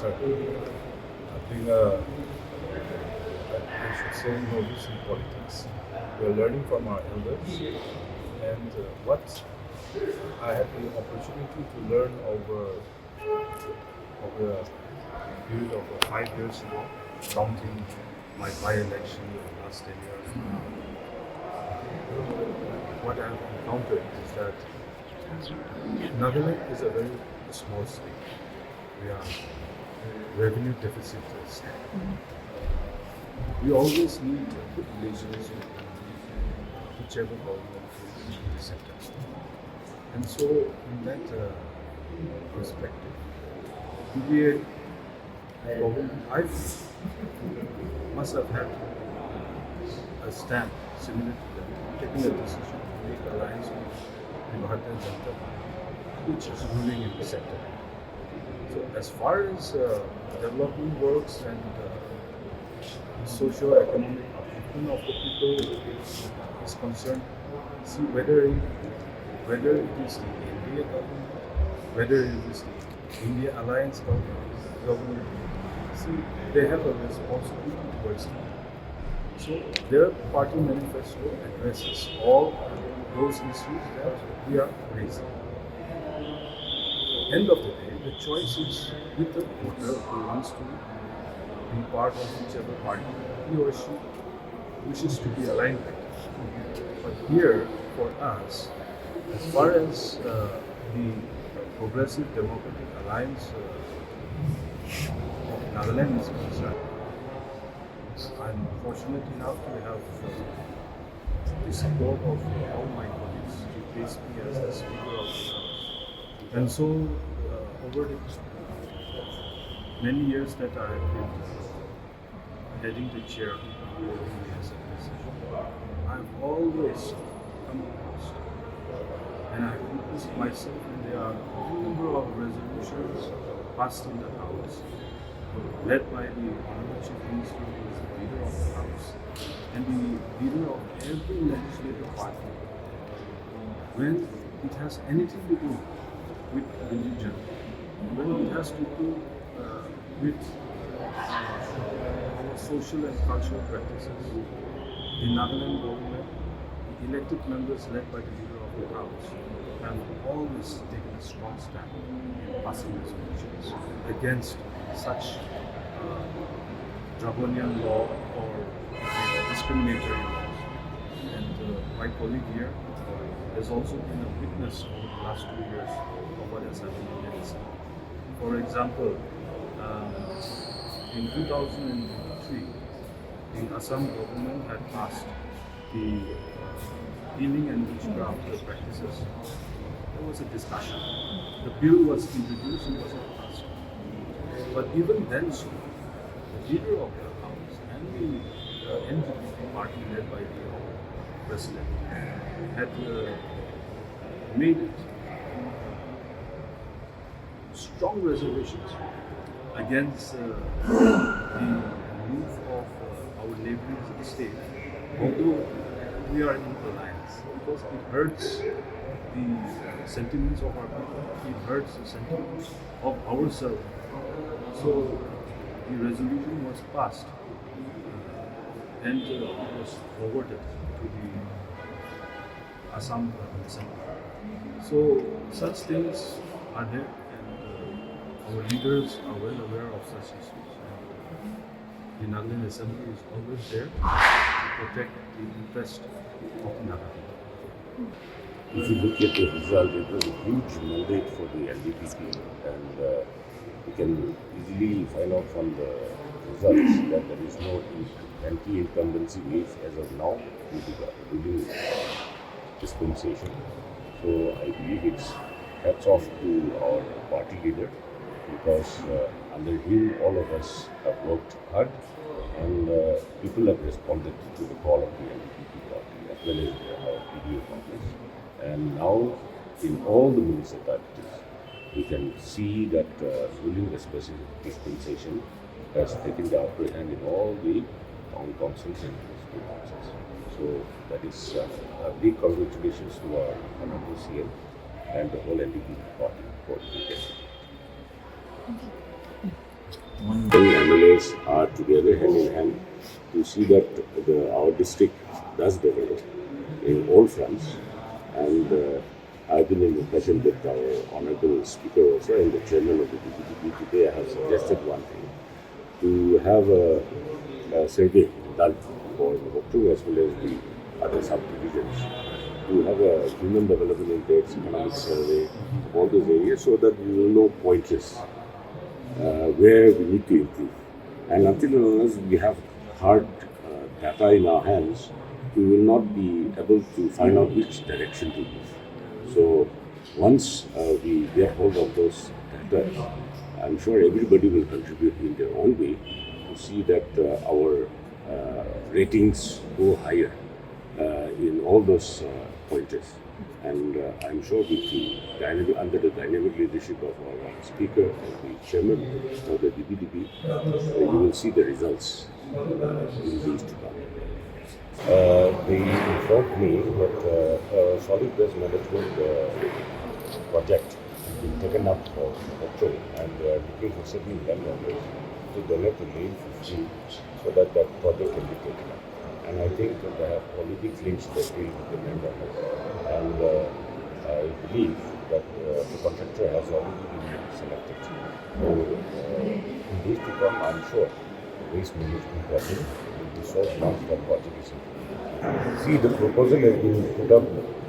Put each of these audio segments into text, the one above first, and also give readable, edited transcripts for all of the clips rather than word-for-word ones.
sir. Being a, I should say, novice in politics, we are learning from our elders, and what I had the opportunity to learn over a period of 5 years now, counting my by-election in the last 10 years. What I've encountered is that Nagaland is a very small state. We are revenue deficit state. We always need good relations with whichever government is in the sector. And so, in that perspective, to be a government, I must have had a stand similar to that, taking a decision to make alliance with the Bharatiya Janata Party, which is ruling in the sector. So, as far as development works and socio-economic upliftment of the people is concerned, see whether it is the India government, whether it is the India Alliance government, see, they have a responsibility towards it. So their party manifesto addresses all those issues that we are raising. End of the day, the choice is with the voter who wants to be part of whichever party he or she wishes to be aligned with. But here, for us, as far as the Progressive Democratic Alliance of Nagaland is concerned, I'm fortunate enough to have the support of all my colleagues to place me as a Speaker of the House. And so, over the many years that I have been heading the chair of the SFS, I've always come across and I've witnessed myself, and there are a number of resolutions passed in the House, led by the Honorable Chief Minister, who is the leader of the House, and the leader of every legislative party. When it has anything to do with religion, when it has to do with our social and cultural practices, the Nagaland government, the elected members led by the leader of the House, have always taken a strong stand in passing resolutions against such draconian law or discriminatory laws. And my colleague here has also been a witness over the last 2 years of what has happened in medicine. For example, in 2003, the Assam government had passed the healing and witchcraft practices. There was a discussion. The bill was introduced and was not passed. But even then, so, the leader of the House and the NLTV party led by the president had made strong reservations against the move of our neighboring state, although we are in alliance, because it hurts the sentiments of our people, it hurts the sentiments of ourselves. So the resolution was passed and it was forwarded to the Assam Assembly. So such things are there, and our leaders are well aware of such issues. And the Nagaland Assembly is always there to protect the interest of the Nagaland. If you look at the result, it was a huge mandate for the NDPP, and you can easily find out from the results that there is no anti-incumbency wave as of now due to the ruling dispensation. So I believe it's hats off to our party leader, because under him all of us have worked hard, and people have responded to the call of the NDPP party as well as our PDA Congress. And now in all the municipalities, we can see that ruling dispensation has taken the upper hand in all the town councils and municipal councils. So that is a big congratulations to our Honorable CM and the whole NDP party for the Many MLAs are together hand in hand to see that our district does develop in all fronts. And I've been in discussion with our honorable speaker also and the chairman of the DPTP today. I have suggested one thing, to have a survey done for Mokokchung as well as the other subdivisions, to have a human development index, economic survey, all those areas, so that we will know pointers where we need to improve. And until and unless we have hard data in our hands, we will not be able to find out which direction to move. So once we get hold of those data, I'm sure everybody will contribute in their own way to see that our ratings go higher in all those pointers. And I'm sure under the dynamic leadership of our speaker and the chairman of the DPDP, you will see the results in days to come. They informed me that a solid waste management project has been taken up for Mokokchung, and they are looking for certain land owners to donate the lane 15 so that that project can be taken up. And I think that they have already clinched the deal with the land owners. And I believe that the contractor has already been selected. So in days to come, I'm sure the waste management project will be solved once that project is implemented. See, the proposal has been put up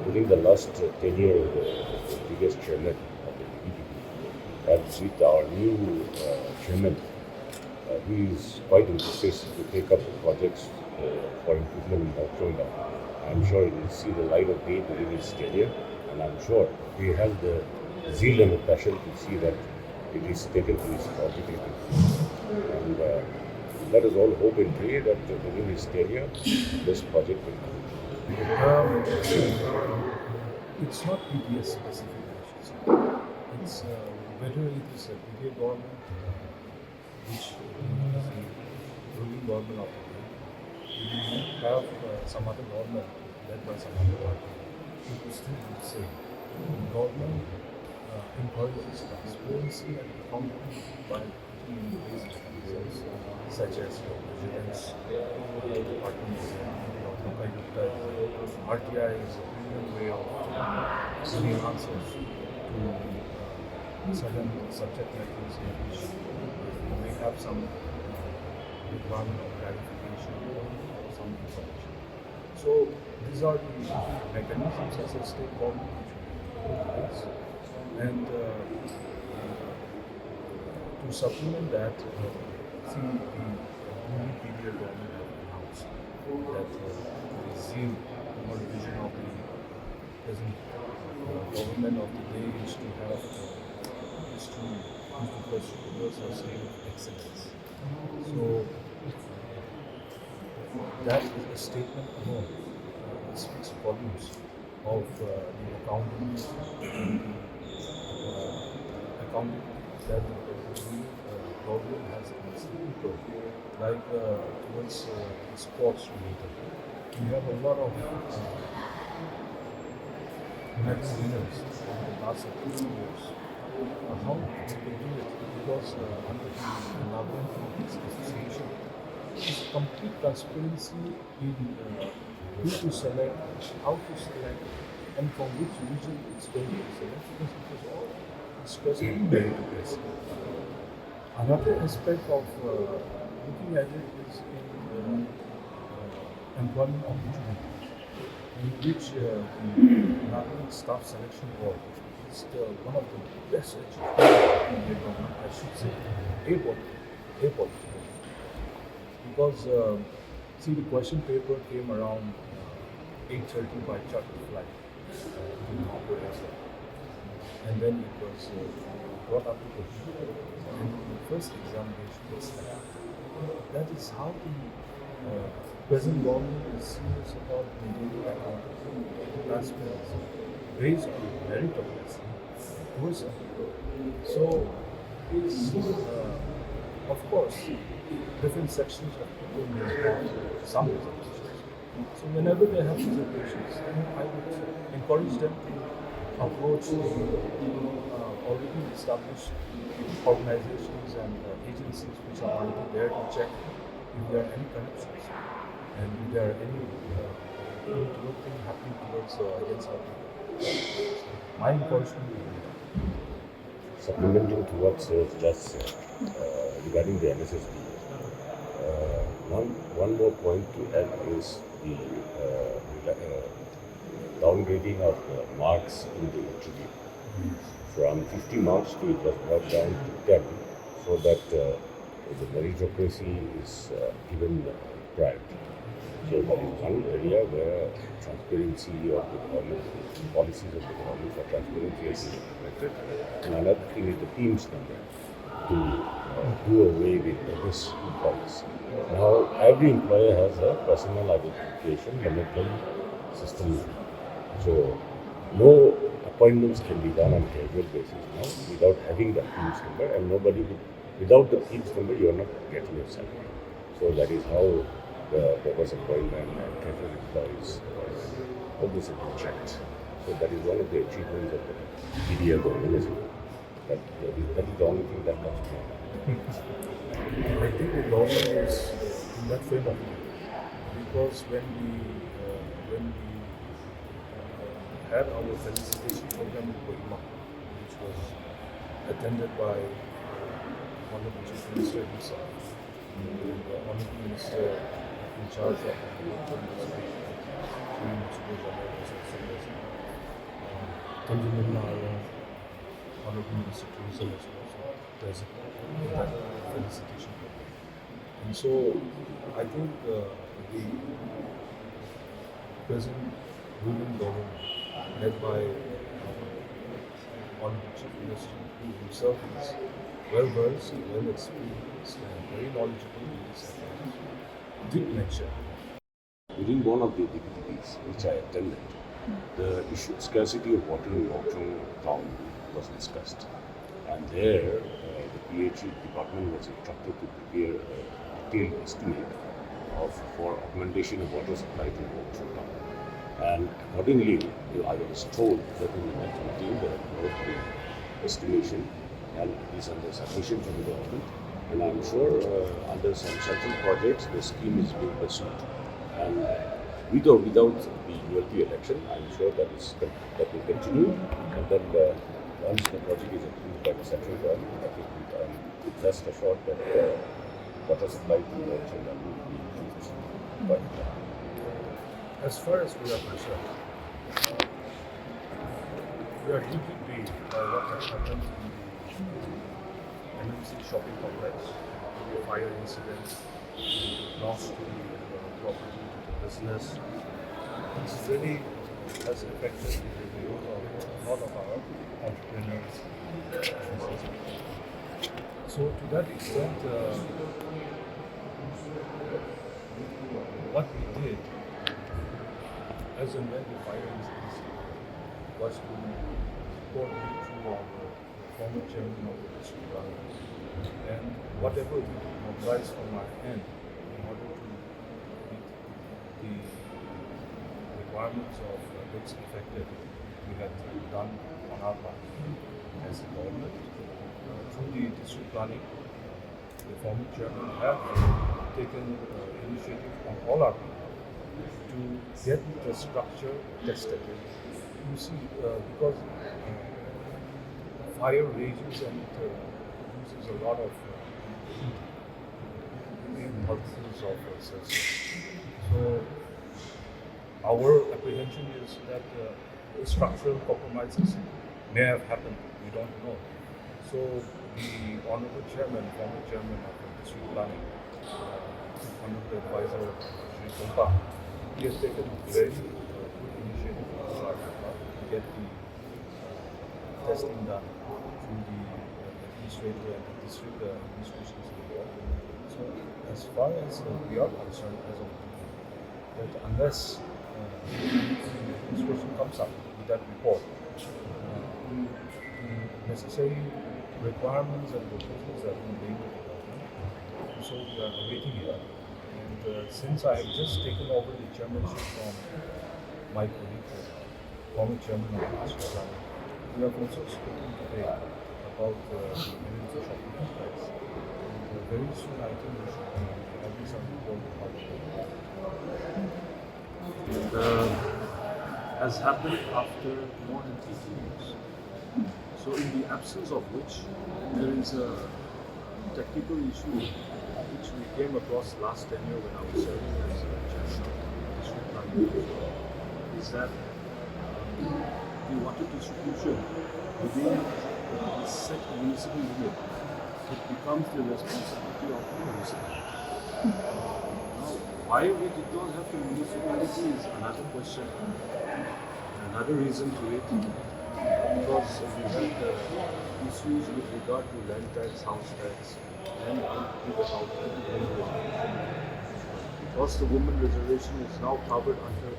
during the last tenure of the previous chairman of the DPP. And with our new chairman, he is quite interested to take up the projects for improvement in Changtongya. I'm sure he will see the light of day during his tenure, and I'm sure he has the zeal and the passion to see that it is taken to its objective. And let us all hope and pray that during his tenure, this project will come. It's not PDS specific, I should say. It's whether it is a PDA government, which is the ruling government of the day, we have some other government led by some other party. It will still be the same. The government encourages transparency and accountability by putting in place mechanisms such as vigilance, departments, RTI is a premium way of giving answers to certain subject matters in which you may have some requirement of clarification or some information. So these are the mechanisms as a state government which we put in place. And to supplement that, see the newly period government have announced that the zeal or vision of the present government of the day is to have is to pursue a state of excellence. So that is a statement alone. It speaks volumes of the accountability that the government has against the people, like towards sports related. We have a lot of medal winners over the last 2 years. How they can do it? Because under the Mangkolemba Association, is complete transparency in who to select, how to select, and from which region it's going to be selected, because it was all discussed in merit-based. Another aspect of looking at it is in employment opportunities, in which the National Staff Selection Board is one of the best achievements in the government, I should say, a because see, the question paper came around 8:30 by charter flight to Mokokchung, and then it was brought up to the and the first examination was held. That is how the present government is serious about maintaining accountability, transparency, based on meritocracy towards the people. So it's of course different sections of people may have some reservations. So whenever they have reservations, I would encourage them to approach the already established organizations and agencies agencies which are already there to check if there are any corruptions and if there are any good thing happening towards against our people. My encouragement will be Supplementing to what Sir just said regarding the NSSB, one more point to add is the downgrading of the marks in the interview. From 50 marks to it was brought down to 10, so that the meritocracy is given priority. So that is one area where transparency of the government, policies of the government for transparency is implemented. And another thing is the team's number to do away with this policy. Now every employer has a personal identification management system. So no appointments can be done on a casual basis now without having the team's number, and without the team's number you are not getting your salary. So that is how the purpose appointment and casual employees, all this has been checked. So that is one of the achievements of the PDL organization. That is the only thing that comes to mind. I think the government is in that frame of mind because when we had our felicitation program in Mokokchung, which was attended by Honorable Chief Minister himself, and the Honorable Minister in charge of the local municipality, Municipalities, was also present. Changtongya, Honorable Minister Tourism was also present in that felicitation program. And so I think the present ruling government, led by Honorable Chief Minister, who himself is well versed, well experienced, and very knowledgeable in this area, did mention. During one of the activities which I attended, the issue scarcity of water in Mokokchung town was discussed, and there the PH department was instructed to prepare a detailed estimate for augmentation of water supply to Mokokchung town. And accordingly, I was told that in the next meeting they have brought the estimation and it is under submission from the government. And I'm sure under some certain projects the scheme is being pursued. And with or without the ULP election, I'm sure that will continue. And then once the project is approved by the central government, I think I'm rest assured that water supply to the children will be improved. But as far as we are concerned, we are deeply grieved by what has happened in the NLTV shopping complex, the fire incident, loss to the property, to the business. This really has affected the livelihood of a lot of our entrepreneurs. So to that extent, what we did as and when the fire incident was to coordinate through our former chairman of the district government, and whatever we could mobilize from our end in order to meet the requirements of those affected, we had done on our part as a government. Through the district planning, the former chairman have taken initiative on all our people to get the structure tested. You see, because fire rages and it uses a lot of multiples of celsius. So our apprehension is that structural compromises may have happened. We don't know. So the honorable chairman, former chairman of the district planning, honorable advisor Shri Kumpa, he has taken very good initiative to get the testing done through the administrator and the district administrations involved. So as far as we are concerned as of today, that unless the administration comes up with that report, the necessary requirements and proposals have been made to the government. So we are awaiting it. And since I have just taken over the chairmanship from my colleague, former chairman of the district planning, we have also spoken today about the NLTV shopping complex. And very soon I think we should be having some report about it. Has happened after more than 18 years. So in the absence of which there is a technical issue which we came across last tenure when I was serving as chairman of the district planning, is that the water distribution within the set municipal unit, it becomes the responsibility of the municipality. Now, why we did not have the municipality is another question. Another reason to it, because we had issues with regard to land tax, house tax, and the house tax. Because the women reservation is now covered under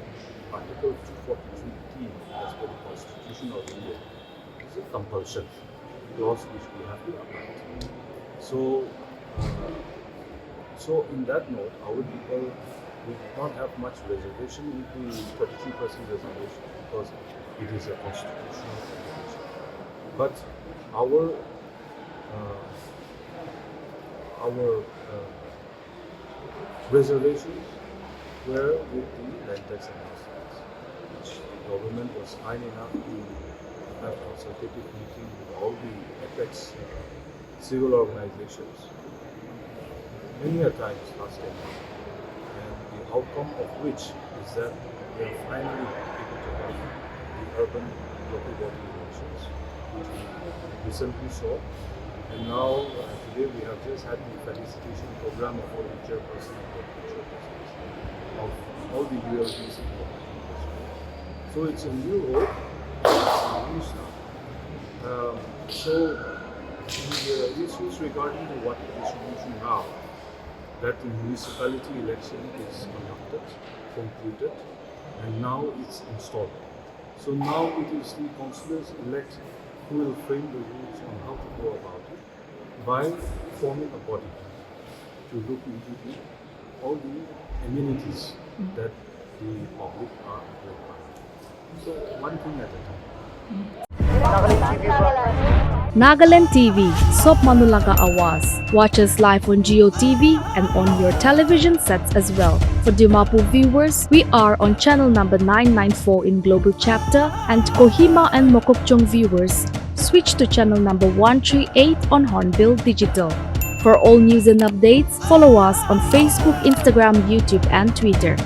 Article 243T as per the Constitution of India. It's a compulsion clause which we have to apply. So in that note, our people, we did not have much reservation into 33% reservation because it is a constitutional obligation. But our reservations were with the land tax and house tax, which the government was kind enough to have consultative meeting with all the apex civil organizations many a times last time. And the outcome of which is that we are finally able to have the urban local body elections, which we recently saw. And now today we have just had the felicitation program of all the chairpersons and deputy chairpersons of all the ULBs in the country. So it's a new hope, it's a new start. So the issues regarding the water distribution now, that the municipality election is conducted, concluded, and now it's installed. So now it is the councillors elect who will frame the rules on how to go about it by forming a body to look into all the amenities that the public are requiring. So one thing at a time. Nagaland TV, Sob Manulaga Awas. Watch us live on Geo TV and on your television sets as well. For Dimapur viewers, we are on channel number 994 in Global Chapter, and Kohima and Mokokchung viewers, switch to channel number 138 on Hornbill Digital. For all news and updates, follow us on Facebook, Instagram, YouTube and Twitter.